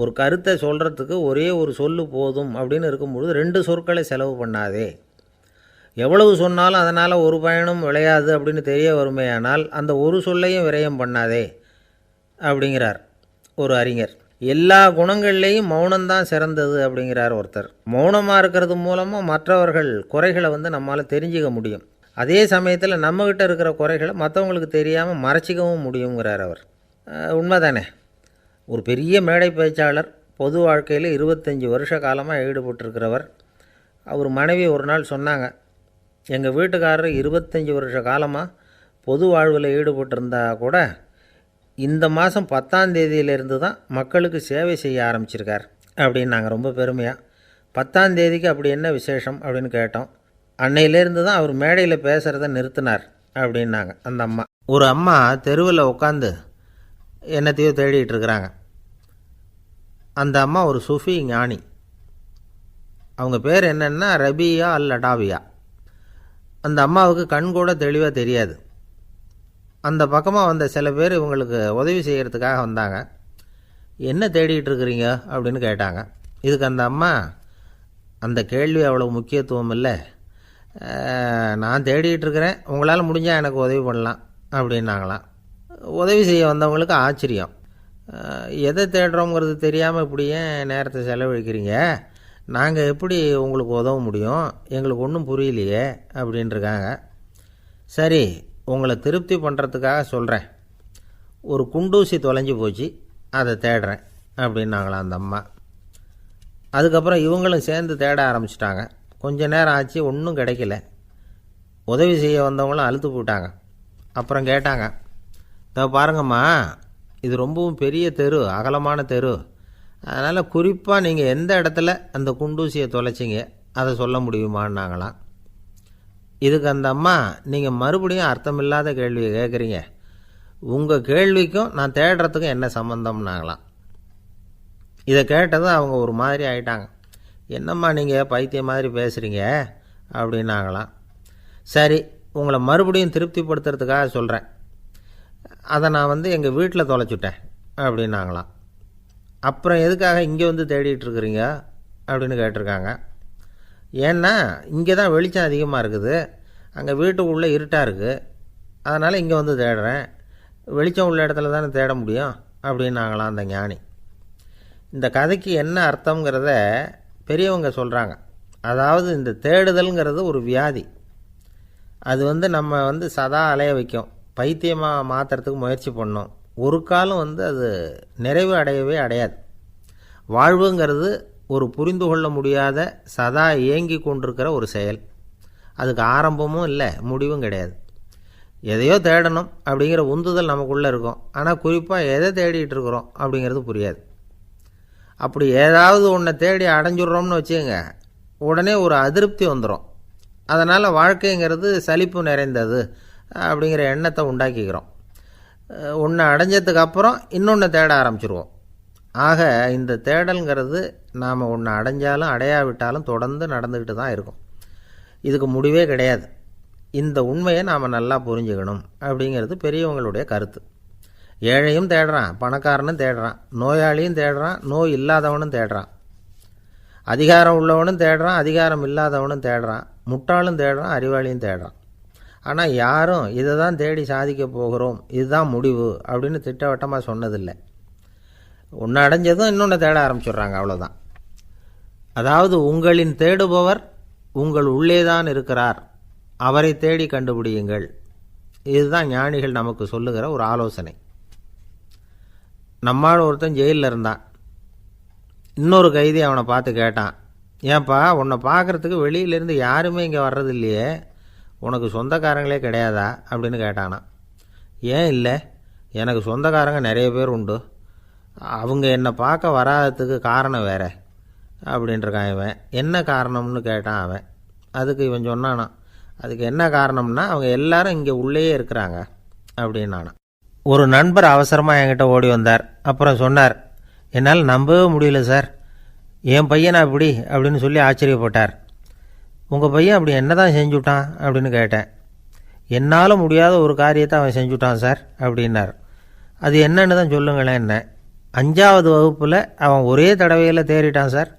ஒரு கருத்தை சொல்கிறதுக்கு ஒரே ஒரு சொல்லு போதும் அப்படின்னு இருக்கும்பொழுது 2 சொற்களை செலவு பண்ணாதே. எவ்வளவு சொன்னாலும் அதனால் ஒரு பயனும் விளையாது அப்படின்னு தெரிய வருமேயானால் அந்த ஒரு சொல்லையும் விரயம் பண்ணாதே அப்படிங்கிறார் ஒரு அறிஞர். எல்லா குணங்கள்லேயும் மௌனம்தான் சிறந்தது அப்படிங்கிறார் ஒருத்தர். மௌனமாக இருக்கிறது மூலமாக மற்றவர்கள் குறைகளை நம்மளால் தெரிஞ்சிக்க முடியும். அதே சமயத்தில் நம்மக்கிட்ட இருக்கிற குறைகளை மற்றவங்களுக்கு தெரியாமல் மறைச்சிக்கவும் முடியுங்கிறார் அவர். உண்மைதானே? ஒரு பெரிய மேடை பேச்சாளர், பொது வாழ்க்கையில் 25 வருஷ காலமாக ஈடுபட்டிருக்கிறவர். அவர் மனைவி ஒரு நாள் சொன்னாங்க, எங்கள் வீட்டுக்காரர் 25 வருஷ காலமாக பொது வாழ்வில் ஈடுபட்டிருந்தா கூட இந்த மாதம் 10ஆம் தேதியிலேருந்து தான் மக்களுக்கு சேவை செய்ய ஆரம்பிச்சிருக்கார் அப்படின்னாங்க ரொம்ப பெருமையாக. 10ஆம் தேதிக்கு அப்படி என்ன விசேஷம் அப்படின்னு கேட்டோம். அன்னையிலேருந்து தான் அவர் மேடையில் பேசுகிறத நிறுத்தினார் அப்படின்னாங்க அந்த அம்மா. ஒரு அம்மா தெருவில் உட்காந்து என்னத்தையோ தேடிட்டு இருக்கிறாங்க. அந்த அம்மா ஒரு சூஃபி ஞானி. அவங்க பேர் என்னென்னா ரபியா அல் அடாவியா. அந்த அம்மாவுக்கு கண் கூட தெளிவாக தெரியாது. அந்த பக்கமாக வந்த சில பேர் இவங்களுக்கு உதவி செய்கிறதுக்காக வந்தாங்க. என்ன தேடிட்டு இருக்கிறீங்க அப்படின்னு கேட்டாங்க. இதுக்கு அந்த அம்மா, அந்த கேள்வி அவ்வளோ முக்கியத்துவம் இல்லை, நான் தேடிட்டு இருக்கிறேன், உங்களால் முடிஞ்சால் எனக்கு உதவி பண்ணலாம் அப்படின்னாங்களாம். உதவி செய்ய வந்தவங்களுக்கு ஆச்சரியம். எதை தேடுறோங்கிறது தெரியாமல் இப்படி ஏன் நேரத்தை செலவழிக்கிறீங்க, நாங்கள் எப்படி உங்களுக்கு உதவ முடியும், எங்களுக்கு ஒன்றும் புரியலையே அப்படின்ட்டுருக்காங்க. சரி, உங்களை திருப்தி பண்ணுறதுக்காக சொல்கிறேன், ஒரு குண்டூசி தொலைஞ்சி போச்சு, அதை தேடுறேன் அப்படின்னாங்களாம் அந்த அம்மா. அதுக்கப்புறம் இவங்களும் சேர்ந்து தேட ஆரம்பிச்சிட்டாங்க. கொஞ்ச நேரம் ஆச்சு, ஒன்றும் கிடைக்கல. உதவி செய்ய வந்தவங்களும் அழுத்து போட்டாங்க. அப்புறம் கேட்டாங்க, இதை பாருங்கம்மா, இது ரொம்பவும் பெரிய தெரு, அகலமான தெரு. அதனால் குறிப்பாக நீங்கள் எந்த இடத்துல அந்த குண்டூசியை தொலைச்சிங்க அதை சொல்ல முடியுமான்னாங்களாம். இதுக்கு அந்த அம்மா, நீங்கள் மறுபடியும் அர்த்தமில்லாத கேள்வியை கேட்குறீங்க, உங்கள் கேள்விக்கும் நான் தேடுறதுக்கும் என்ன சம்மந்தம்னாங்களாம். இதை கேட்டதும் அவங்க ஒரு மாதிரி ஆயிட்டாங்க. என்னம்மா நீங்கள் பைத்தியம் மாதிரி பேசுகிறீங்க அப்படின்னாங்களாம். சரி, உங்களை மறுபடியும் திருப்திப்படுத்துறதுக்காக சொல்கிறேன், அதை நான் எங்கள் வீட்டில் தொலைச்சுட்டேன் அப்படின்னாங்களாம். அப்புறம் எதுக்காக இங்கே வந்து தேடிட்டு இருக்கிறீங்க அப்படின்னு கேட்டிருக்காங்க. ஏன்னா இங்கே தான் வெளிச்சம் அதிகமாக இருக்குது, அங்கே வீட்டுக்குள்ளே இருட்டாக இருக்குது, அதனால் இங்கே வந்து தேடுறேன், வெளிச்சம் உள்ள இடத்துல தானே தேட முடியும் அப்படின்னாங்களாம் அந்த ஞானி. இந்த கதைக்கு என்ன அர்த்தங்கிறத பெரியவங்க சொல்கிறாங்க. அதாவது இந்த தேடுதல்ங்கிறது ஒரு வியாதி. அது நம்ம சதா அலைய வைக்கும், பைத்தியமாக மாற்றுறதுக்கு முயற்சி பண்ணோம். ஒரு காலம் அது நிறைவு அடையவே அடையாது. வாழ்வுங்கிறது ஒரு புரிந்து கொள்ள முடியாத, சதா இயங்கி கொண்டிருக்கிற ஒரு செயல். அதுக்கு ஆரம்பமும் இல்லை, முடிவும் கிடையாது. எதையோ தேடணும் அப்படிங்கிற உந்துதல் நமக்குள்ளே இருக்கும், ஆனால் குறிப்பாக எதை தேடிட்டு இருக்கிறோம் அப்படிங்கிறது புரியாது. அப்படி ஏதாவது ஒன்றை தேடி அடைஞ்சிட்றோம்னு வச்சுக்கோங்க, உடனே ஒரு அதிருப்தி வந்துடும். அதனால் வாழ்க்கைங்கிறது சலிப்பு நிறைந்தது அப்படிங்கிற எண்ணத்தை உண்டாக்கிக்கிறோம். ஒன்று அடைஞ்சதுக்கு அப்புறம் இன்னொன்று தேட ஆரம்பிச்சிருவோம். ஆக இந்த தேடல்ங்கிறது நாம் ஒன்று அடைஞ்சாலும் அடையாவிட்டாலும் தொடர்ந்து நடந்துக்கிட்டு தான் இருக்கும். இதுக்கு முடிவே கிடையாது. இந்த உண்மையை நாம் நல்லா புரிஞ்சுக்கணும் அப்படிங்கிறது பெரியவங்களுடைய கருத்து. ஏழையும் தேடுறான், பணக்காரனும் தேடுறான், நோயாளியும் தேடுறான், நோய் இல்லாதவனும் தேடுறான், அதிகாரம் உள்ளவனும் தேடுறான், அதிகாரம் இல்லாதவனும் தேடுறான், முட்டாளும் தேடுறான், அறிவாளியும் தேடுறான். ஆனால் யாரும் இதை தான் தேடி சாதிக்க போகிறோம், இதுதான் முடிவு அப்படின்னு திட்டவட்டமாக சொன்னதில்லை. ஒன்று அடைஞ்சதும் இன்னொன்று தேட ஆரம்பிச்சிடுறாங்க, அவ்வளோதான். அதாவது உங்களின் தேடுபவர் உங்கள் உள்ளே தான் இருக்கிறார், அவரை தேடி கண்டுபிடியுங்கள். இதுதான் ஞானிகள் நமக்கு சொல்லுகிற ஒரு ஆலோசனை. நம்மால் ஒருத்தன் ஜெயிலில் இருந்தான். இன்னொரு கைதி அவனை பார்த்து கேட்டான், ஏன்பா உன்னை பார்க்குறதுக்கு வெளியிலேருந்து யாருமே இங்கே வர்றது இல்லையே, உனக்கு சொந்தக்காரங்களே கிடையாதா அப்படின்னு கேட்டானான். ஏன் இல்லை, எனக்கு சொந்தக்காரங்க நிறைய பேர் உண்டு, அவங்க என்னை பார்க்க வராததுக்கு காரணம் வேற அப்படின்ட்டுருக்கான் இவன். என்ன காரணம்னு கேட்டான் அவன். அதுக்கு இவன் சொன்னானான், அதுக்கு என்ன காரணம்னா அவங்க எல்லாரும் இங்கே உள்ளேயே இருக்கிறாங்க அப்படின்னானான். ஒரு நண்பர் அவசரமாக என்கிட்ட ஓடி வந்தார். அப்புறம் சொன்னார், என்னால் நம்பவே முடியல சார், என் பையனா இப்படி அப்படின்னு சொல்லி ஆச்சரியப்பட்டார். உங்கள் பையன் அப்படி என்ன தான் செஞ்சுட்டான் அப்படின்னு கேட்டேன். என்னால் முடியாத ஒரு காரியத்தை அவன் செஞ்சுட்டான் சார் அப்படின்னார். அது என்னன்னு தான் சொல்லுங்களேன். என்ன, 5வது வகுப்பில் அவன் ஒரே தடவையில் தேறிட்டான் சார்,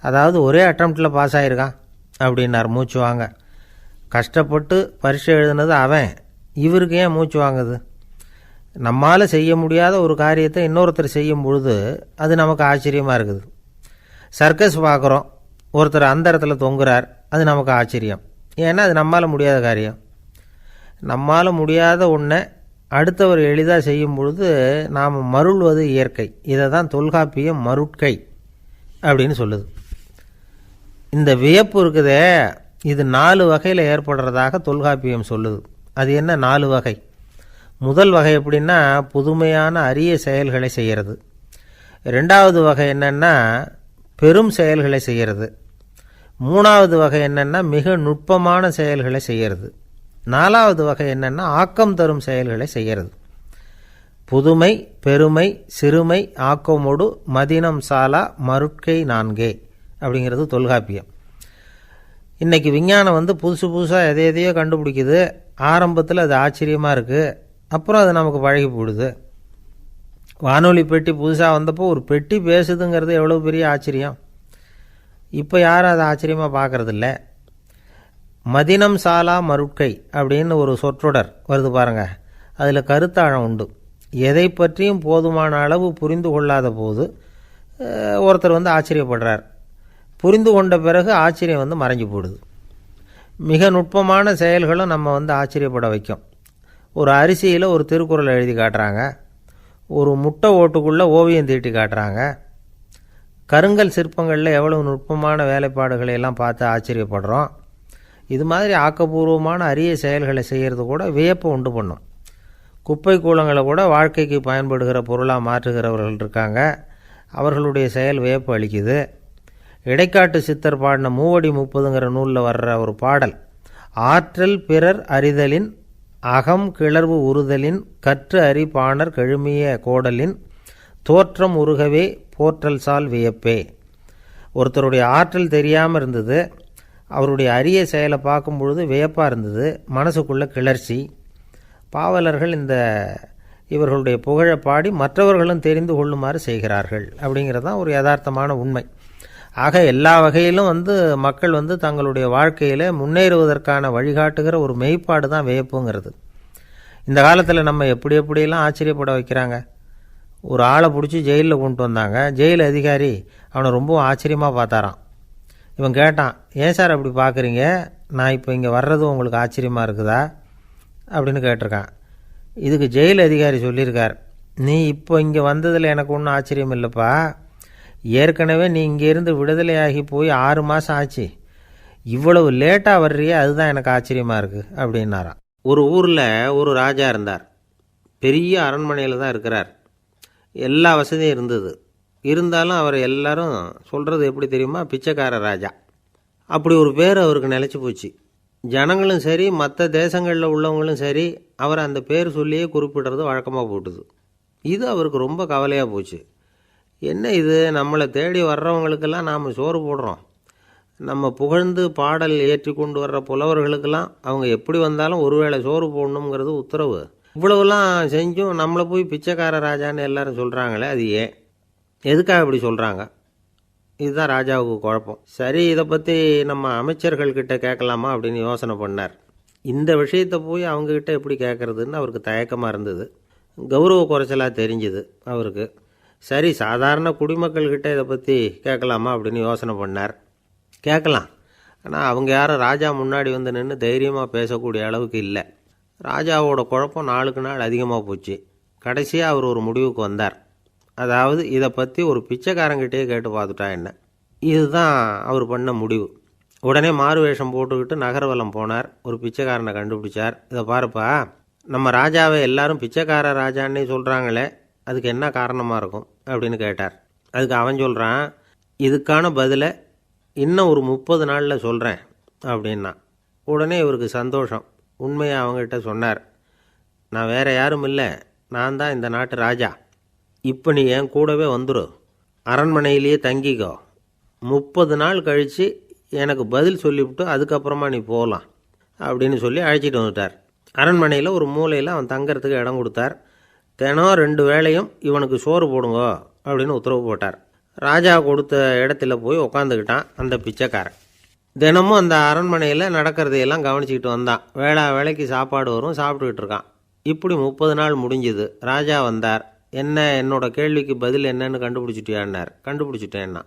அதாவது ஒரே அட்டம்ப்டில் பாஸ் ஆகிருக்கான் அப்படின்னார் மூச்சு வாங்க. கஷ்டப்பட்டு பரீட்சை எழுதுனது அவன், இவருக்கு ஏன் மூச்சு வாங்குது? நம்மால் செய்ய முடியாத ஒரு காரியத்தை இன்னொருத்தர் செய்யும் பொழுது அது நமக்கு ஆச்சரியமாக இருக்குது. சர்க்கஸ் பார்க்குறோம், ஒருத்தர் அந்த இடத்துல தொங்குறார், அது நமக்கு ஆச்சரியம். ஏன்னா அது நம்மால் முடியாத காரியம். நம்மால் முடியாத ஒன்றை அடுத்தவர் எளிதாக செய்யும் பொழுது நாம் மருள்வது இயற்கை. இதை தான் தொல்காப்பியம் மருட்கை அப்படின்னு சொல்லுது. இந்த வியப்பு இருக்குதே, இது 4 வகையில் ஏற்படுறதாக தொல்காப்பியம் சொல்லுது. அது என்ன 4 வகை? முதல் வகை எப்படின்னா, புதுமையான அரிய செயல்களை செய்கிறது. 2வது வகை என்னென்னா பெரும் செயல்களை செய்கிறது. 3வது வகை என்னென்னா மிக நுட்பமான செயல்களை செய்கிறது. 4வது வகை என்னென்னா ஆக்கம் தரும் செயல்களை செய்கிறது. புதுமை, பெருமை, சிறுமை, ஆக்கமோடு மதினம் சாலா மருட்கை 4 அப்படிங்கிறது தொல்காப்பியம். இன்றைக்கி விஞ்ஞானம் புதுசு புதுசாக எதையோ கண்டுபிடிக்குது. ஆரம்பத்தில் அது ஆச்சரியமாக இருக்குது, அப்புறம் அது நமக்கு பழகி போடுது. வானொலி பெட்டி புதுசாக வந்தப்போ ஒரு பெட்டி பேசுதுங்கிறது எவ்வளோ பெரிய ஆச்சரியம். இப்போ யாரும் அதை ஆச்சரியமாக பார்க்குறதில்ல. மதினம் சாலா மருட்கை அப்படின்னு ஒரு சொற்றொடர் வருது பாருங்கள், அதில் கருத்தாழம் உண்டு. எதை பற்றியும் போதுமான அளவு புரிந்து கொள்ளாத போது ஒருத்தர் ஆச்சரியப்படுறார். புரிந்து கொண்ட பிறகு ஆச்சரியம் மறைஞ்சு போடுது. மிக நுட்பமான செயல்களும் நம்ம ஆச்சரியப்பட வைக்கும். ஒரு அரிசியில் ஒரு திருக்குறள் எழுதி காட்டுறாங்க, ஒரு முட்டை ஓட்டுக்குள்ளே ஓவியம் தீட்டி காட்டுறாங்க, கருங்கல் சிற்பங்களில் எவ்வளவு நுட்பமான வேலைப்பாடுகளை எல்லாம் பார்த்து ஆச்சரியப்படுறோம். இது மாதிரி ஆக்கப்பூர்வமான அரிய செயல்களை செய்கிறது கூட வியப்பை உண்டு பண்ணும். குப்பை கூலங்களை கூட வாழ்க்கைக்கு பயன்படுகிற பொருளாக மாற்றுகிறவர்கள் இருக்காங்க. அவர்களுடைய செயல் வியப்பு அளிக்குது. இடைக்காட்டு சித்தர் பாடின மூவடி 30ங்கிற நூலில் வர்ற ஒரு பாடல், ஆற்றல் பிறர் அறிதலின் அகம் கிளர்வு உறுதலின் கற்று அறி பாணர் கழுமிய கோடலின் தோற்றம் உருகவே போற்றல் சால் வியப்பே. ஒருத்தருடைய ஆற்றல் தெரியாமல் இருந்தது, அவருடைய அரிய செயலை பார்க்கும் பொழுது வியப்பாக இருந்தது, மனசுக்குள்ள கிளர்ச்சி. பாவலர்கள் இவர்களுடைய புகழை பாடி மற்றவர்களும் தெரிந்து கொள்ளுமாறு செய்கிறார்கள் அப்படிங்கிறது தான் ஒரு யதார்த்தமான உண்மை. ஆக எல்லா வகையிலும் மக்கள் தங்களுடைய வாழ்க்கையில் முன்னேறுவதற்கான வழிகாட்டுகிற ஒரு மெய்ப்பாடு தான் வியப்புங்கிறது. இந்த காலத்தில் நம்ம எப்படியெல்லாம் ஆச்சரியப்பட வைக்கிறாங்க. ஒரு ஆளை பிடிச்சி ஜெயிலில் கொண்டு வந்தாங்க. ஜெயில் அதிகாரி அவனை ரொம்ப ஆச்சரியமாக பார்த்தாராம். இவன் கேட்டான், ஏன் சார் அப்படி பார்க்குறீங்க, நான் இப்போ இங்கே வர்றது உங்களுக்கு ஆச்சரியமாக இருக்குதா அப்படின்னு கேட்டிருக்கான். இதுக்கு ஜெயில் அதிகாரி சொல்லியிருக்கார், நீ இப்போ இங்கே வந்ததில் எனக்கு ஒன்றும் ஆச்சரியம் இல்லைப்பா, ஏற்கனவே நீ இங்கேருந்து விடுதலையாகி போய் 6 மாதம் ஆச்சு, இவ்வளவு லேட்டாக வர்றியே அதுதான் எனக்கு ஆச்சரியமாக இருக்குது அப்படின்னாராம். ஒரு ஊரில் ஒரு ராஜா இருந்தார். பெரிய அரண்மனையில் தான் இருக்கிறார். எல்லா வசதியும் இருந்தது. இருந்தாலும் அவர் எல்லாரும் சொல்கிறது எப்படி தெரியுமா, பிச்சைக்கார ராஜா. அப்படி ஒரு பேர் அவருக்கு நிலச்சி போச்சு. ஜனங்களும் சரி மற்ற தேசங்களில் உள்ளவங்களும் சரி அவர் அந்த பேர் சொல்லியே குறிப்பிடுறது வழக்கமாக போட்டுது. இது அவருக்கு ரொம்ப கவலையாக போச்சு. என்ன இது, நம்மளை தேடி வர்றவங்களுக்கெல்லாம் நாம் சோறு போடுறோம், நம்ம புகழ்ந்து பாடல் ஏற்றி கொண்டு வர்ற புலவர்களுக்கெல்லாம் அவங்க எப்படி வந்தாலும் ஒருவேளை சோறு போடணுங்கிறது உத்தரவு. இவ்வளவுலாம் செஞ்சும் நம்மளை போய் பிச்சைக்கார ராஜான்னு எல்லாரும் சொல்கிறாங்களே, அது ஏன், எதுக்காக இப்படி சொல்கிறாங்க? இதுதான் ராஜாவுக்கு குழப்பம். சரி, இதை பற்றி நம்ம அமைச்சர்கள்கிட்ட கேட்கலாமா அப்படின்னு யோசனை பண்ணார். இந்த விஷயத்தை போய் அவங்கக்கிட்ட எப்படி கேட்குறதுன்னு அவருக்கு தயக்கமாக இருந்தது. கௌரவ குறைச்சலாக தெரிஞ்சுது அவருக்கு. சரி, சாதாரண குடிமக்கள்கிட்ட இதை பற்றி கேட்கலாமா அப்படின்னு யோசனை பண்ணார். கேட்கலாம், ஆனால் அவங்க யாரும் ராஜா முன்னாடி நின்று தைரியமாக பேசக்கூடிய அளவுக்கு இல்லை. ராஜாவோட குழப்பம் நாளுக்கு நாள் அதிகமாக போச்சு. கடைசியாக அவர் ஒரு முடிவுக்கு வந்தார். அதாவது இதை பற்றி ஒரு பிச்சைக்காரங்கிட்டே கேட்டு பார்த்துட்டா என்ன. இதுதான் அவர் பண்ண முடிவு. உடனே மாறு வேஷம் போட்டுக்கிட்டு நகர்வலம் போனார். ஒரு பிச்சைக்காரனை கண்டுபிடிச்சார். இதை பாருப்பா, நம்ம ராஜாவை எல்லாரும் பிச்சைக்கார ராஜான்னே சொல்கிறாங்களே, அதுக்கு என்ன காரணமாக இருக்கும் அப்படின்னு கேட்டார். அதுக்கு அவன் சொல்கிறான், இதுக்கான பதிலை இன்னும் ஒரு 30 நாளில் சொல்கிறேன் அப்படின்னா. உடனே இவருக்கு சந்தோஷம். உண்மையை அவங்ககிட்ட சொன்னார். நான் வேறு யாரும் இல்லை, நான் தான் இந்த நாட்டு ராஜா. இப்போ நீ என் கூடவே வந்துடு, அரண்மனையிலேயே தங்கிக்கோ, 30 நாள் கழித்து எனக்கு பதில் சொல்லிவிட்டு அதுக்கப்புறமா நீ போகலாம் அப்படின்னு சொல்லி அழைச்சிட்டு வந்துட்டார். அரண்மனையில் ஒரு மூலையில் அவன் தங்கறதுக்கு இடம் கொடுத்தார். தினம் 2 வேளையும் இவனுக்கு சோறு போடுங்க அப்படின்னு உத்தரவு போட்டார். ராஜா கொடுத்த இடத்துல போய் உக்காந்துக்கிட்டான் அந்த பிச்சைக்காரன். தினமும் அந்த அரண்மனையில் நடக்கிறதையெல்லாம் கவனிச்சிக்கிட்டு வந்தான். வேளைக்கு சாப்பாடு வரும், சாப்பிட்டுக்கிட்டு இருக்கான். இப்படி 30 நாள் முடிஞ்சுது. ராஜா வந்தார். என்ன, என்னோட கேள்விக்கு பதில் என்னன்னு கண்டுபிடிச்சிட்டியான்னார். கண்டுபிடிச்சிட்டேன்னா.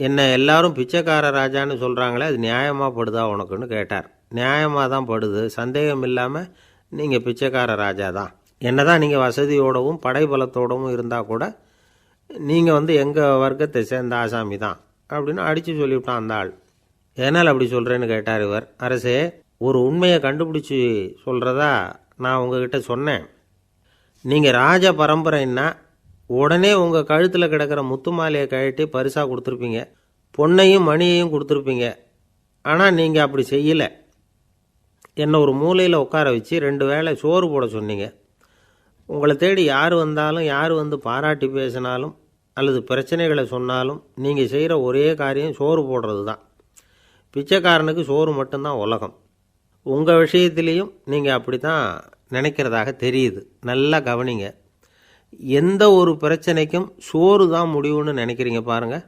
என்ன எல்லாரும் பிச்சைக்கார ராஜான்னு சொல்கிறாங்களே, அது நியாயமாக படுதா உனக்குன்னு கேட்டார். நியாயமாக தான் படுது, சந்தேகம் இல்லாமல் நீங்கள் பிச்சைக்கார ராஜா தான். என்ன தான் நீங்கள் வசதியோடவும் படைபலத்தோடவும் இருந்தால் கூட நீங்கள் எங்கள் வர்க்கத்தை சேர்ந்த ஆசாமி தான் அப்படின்னு அடித்து சொல்லிவிட்டான் அந்த ஆள். ஏனால் அப்படி சொல்கிறேன்னு கேட்டார் இவர். அரசே, ஒரு உண்மையை கண்டுபிடிச்சி சொல்கிறதா நான் உங்ககிட்ட சொன்னேன். நீங்கள் ராஜ பரம்பரைன்னா உடனே உங்கள் கழுத்தில் கிடக்கிற முத்து மாலையை கழட்டி பரிசாக கொடுத்துருப்பீங்க, பொன்னையும் மணியையும் கொடுத்துருப்பீங்க. ஆனால் நீங்கள் அப்படி செய்யலை. என்னை ஒரு மூலையில் உட்கார வச்சு 2 வேளை சோறு போட சொன்னீங்க. உங்களை தேடி யார் வந்தாலும், யார் பாராட்டி பேசினாலும் அல்லது பிரச்சனைகளை சொன்னாலும் நீங்கள் செய்கிற ஒரே காரியம் சோறு போடுறது தான். பிச்சைக்காரனுக்கு சோறு மட்டும்தான் உலகம். உங்கள் விஷயத்திலையும் நீங்கள் அப்படி தான் நினைக்கிறதாக தெரியுது. நல்லா கவனிங்க. எந்த ஒரு பிரச்சனைக்கும் சோறு தான் முடிவுன்னு நினைக்கிறீங்க பாருங்கள்.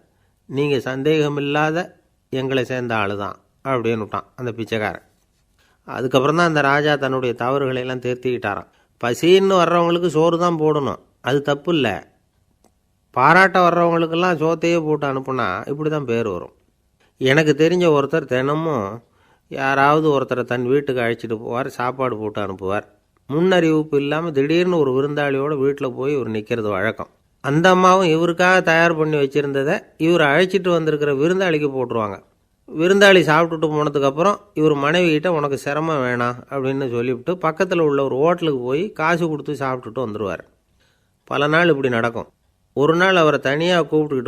நீங்கள் சந்தேகமில்லாத எங்களை சேர்ந்த ஆள் தான் அப்படின்னு விட்டான் அந்த பிச்சைக்காரன். அதுக்கப்புறம் தான் அந்த ராஜா தன்னுடைய தவறுகளையெல்லாம் திருத்திக்கிட்டாராம். பசின்னு வர்றவங்களுக்கு சோறு தான் போடணும், அது தப்பு இல்லை. பாராட்ட வர்றவங்களுக்கெல்லாம் சோத்தையே போட்டு அனுப்புனா இப்படி தான் பேர் வரும். எனக்கு தெரிஞ்ச ஒருத்தர் தினமும் யாராவது ஒருத்தரை தன் வீட்டுக்கு அழைச்சிட்டு போவார், சாப்பாடு போட்டு அனுப்புவார். முன்னறிவிப்பு இல்லாமல் திடீர்னு ஒரு விருந்தாளியோட வீட்டில் போய் ஒரு நிற்கிறது வழக்கம். அந்த அம்மாவும் இவருக்காக தயார் பண்ணி வச்சுருந்ததை இவர் அழைச்சிட்டு வந்திருக்கிற விருந்தாளிக்கு போட்டுருவாங்க. விருந்தாளி சாப்பிட்டுட்டு போனதுக்கப்புறம் இவர் மனைவிகிட்ட உனக்கு சிரமம் வேணாம் அப்படின்னு சொல்லிவிட்டு பக்கத்தில் உள்ள ஒரு ஹோட்டலுக்கு போய் காசு கொடுத்து சாப்பிட்டுட்டு வந்துடுவார். பல நாள் இப்படி நடக்கும். ஒரு நாள் அவரை தனியாக கூப்பிட்டுக்கிட்டு